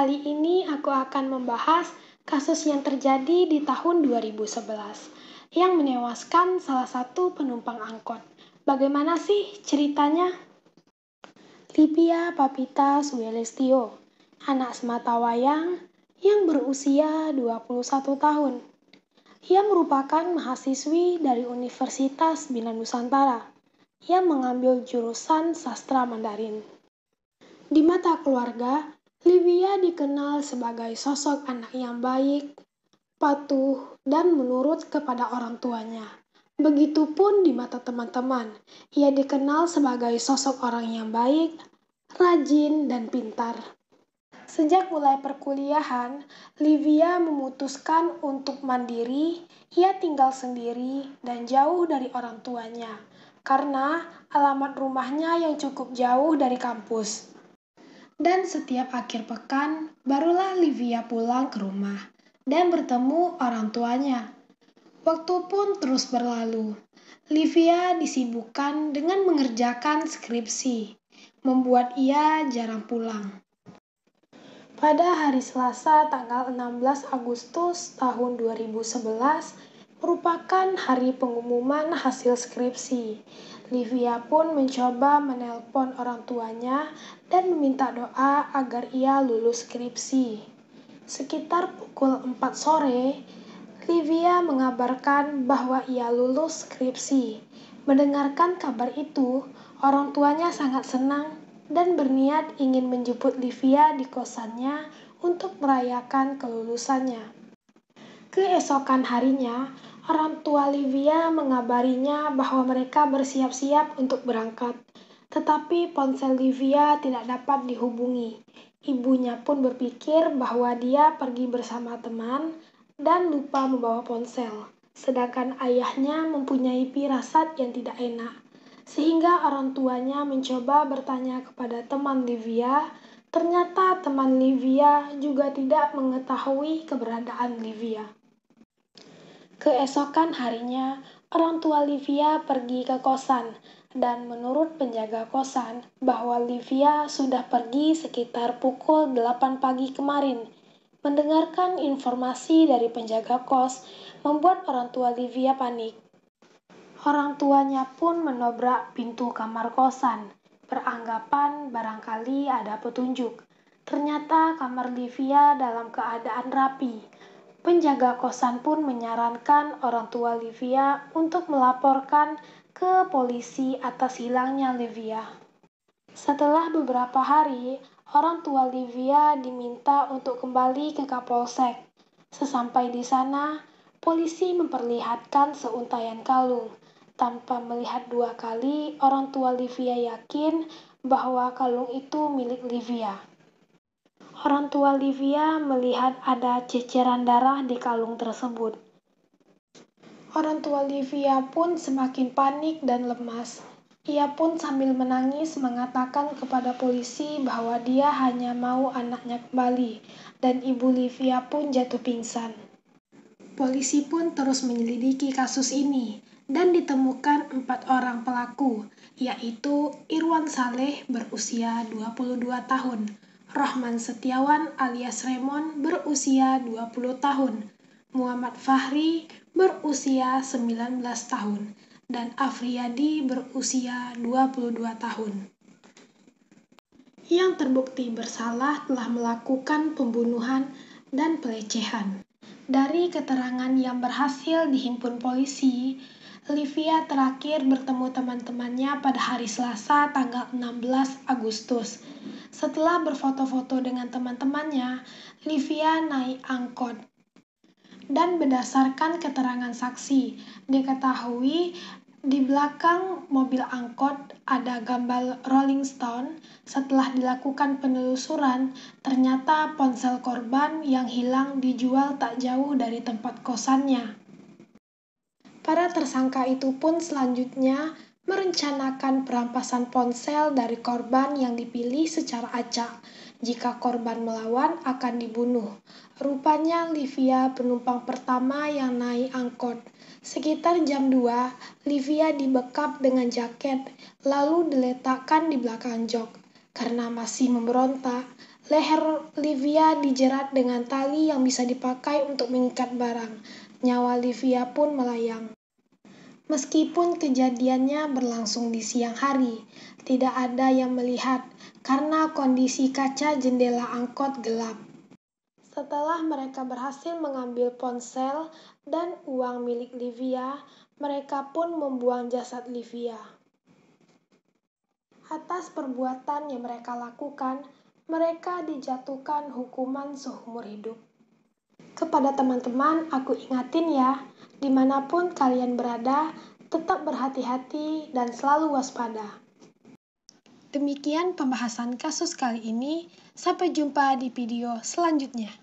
Kali ini aku akan membahas kasus yang terjadi di tahun 2011 yang menewaskan salah satu penumpang angkot. Bagaimana sih ceritanya? Livia Papita Suelestio, anak sematawayang yang berusia 21 tahun. Ia merupakan mahasiswi dari Universitas Bina Nusantara yang mengambil jurusan sastra Mandarin. Di mata keluarga, Livia dikenal sebagai sosok anak yang baik, patuh, dan menurut kepada orang tuanya. Begitupun di mata teman-teman, ia dikenal sebagai sosok orang yang baik, rajin, dan pintar. Sejak mulai perkuliahan, Livia memutuskan untuk mandiri. Ia tinggal sendiri dan jauh dari orang tuanya, karena alamat rumahnya yang cukup jauh dari kampus. Dan setiap akhir pekan, barulah Livia pulang ke rumah dan bertemu orang tuanya. Waktu pun terus berlalu. Livia disibukkan dengan mengerjakan skripsi, membuat ia jarang pulang. Pada hari Selasa tanggal 16 Agustus tahun 2011 merupakan hari pengumuman hasil skripsi. Livia pun mencoba menelpon orang tuanya dan meminta doa agar ia lulus skripsi. Sekitar pukul 4 sore, Livia mengabarkan bahwa ia lulus skripsi. Mendengarkan kabar itu, orang tuanya sangat senang dan berniat ingin menjemput Livia di kosannya untuk merayakan kelulusannya. Keesokan harinya, orang tua Livia mengabarinya bahwa mereka bersiap-siap untuk berangkat. Tetapi ponsel Livia tidak dapat dihubungi. Ibunya pun berpikir bahwa dia pergi bersama teman dan lupa membawa ponsel. Sedangkan ayahnya mempunyai firasat yang tidak enak. Sehingga orang tuanya mencoba bertanya kepada teman Livia. Ternyata teman Livia juga tidak mengetahui keberadaan Livia. Keesokan harinya, orang tua Livia pergi ke kosan, dan menurut penjaga kosan bahwa Livia sudah pergi sekitar pukul 8 pagi kemarin. Mendengarkan informasi dari penjaga kos membuat orang tua Livia panik. Orang tuanya pun menobrak pintu kamar kosan, beranggapan barangkali ada petunjuk. Ternyata kamar Livia dalam keadaan rapi. Penjaga kosan pun menyarankan orang tua Livia untuk melaporkan ke polisi atas hilangnya Livia. Setelah beberapa hari, orang tua Livia diminta untuk kembali ke Kapolsek. Sesampai di sana, polisi memperlihatkan seuntaian kalung. Tanpa melihat dua kali, orang tua Livia yakin bahwa kalung itu milik Livia. Orang tua Livia melihat ada ceceran darah di kalung tersebut. Orang tua Livia pun semakin panik dan lemas. Ia pun sambil menangis mengatakan kepada polisi bahwa dia hanya mau anaknya kembali, dan ibu Livia pun jatuh pingsan. Polisi pun terus menyelidiki kasus ini, dan ditemukan 4 orang pelaku, yaitu Irwan Saleh berusia 22 tahun, Rohman Setiawan alias Remon berusia 20 tahun, Muhammad Fahri berusia 19 tahun, dan Afriyadi berusia 22 tahun. Yang terbukti bersalah telah melakukan pembunuhan dan pelecehan. Dari keterangan yang berhasil dihimpun polisi, Livia terakhir bertemu teman-temannya pada hari Selasa tanggal 16 Agustus. Setelah berfoto-foto dengan teman-temannya, Livia naik angkot. Dan berdasarkan keterangan saksi, diketahui di belakang mobil angkot ada gambar Rolling Stone. Setelah dilakukan penelusuran, ternyata ponsel korban yang hilang dijual tak jauh dari tempat kosannya. Para tersangka itu pun selanjutnya merencanakan perampasan ponsel dari korban yang dipilih secara acak. Jika korban melawan akan dibunuh. Rupanya Livia penumpang pertama yang naik angkot. Sekitar jam 2, Livia dibekap dengan jaket, lalu diletakkan di belakang jok. Karena masih memberontak, Leher Livia dijerat dengan tali yang bisa dipakai untuk mengikat barang. Nyawa Livia pun melayang. Meskipun kejadiannya berlangsung di siang hari, tidak ada yang melihat karena kondisi kaca jendela angkot gelap. Setelah mereka berhasil mengambil ponsel dan uang milik Livia, mereka pun membuang jasad Livia. Atas perbuatan yang mereka lakukan, mereka dijatuhkan hukuman seumur hidup. Kepada teman-teman, aku ingatin ya, dimanapun kalian berada, tetap berhati-hati dan selalu waspada. Demikian pembahasan kasus kali ini. Sampai jumpa di video selanjutnya.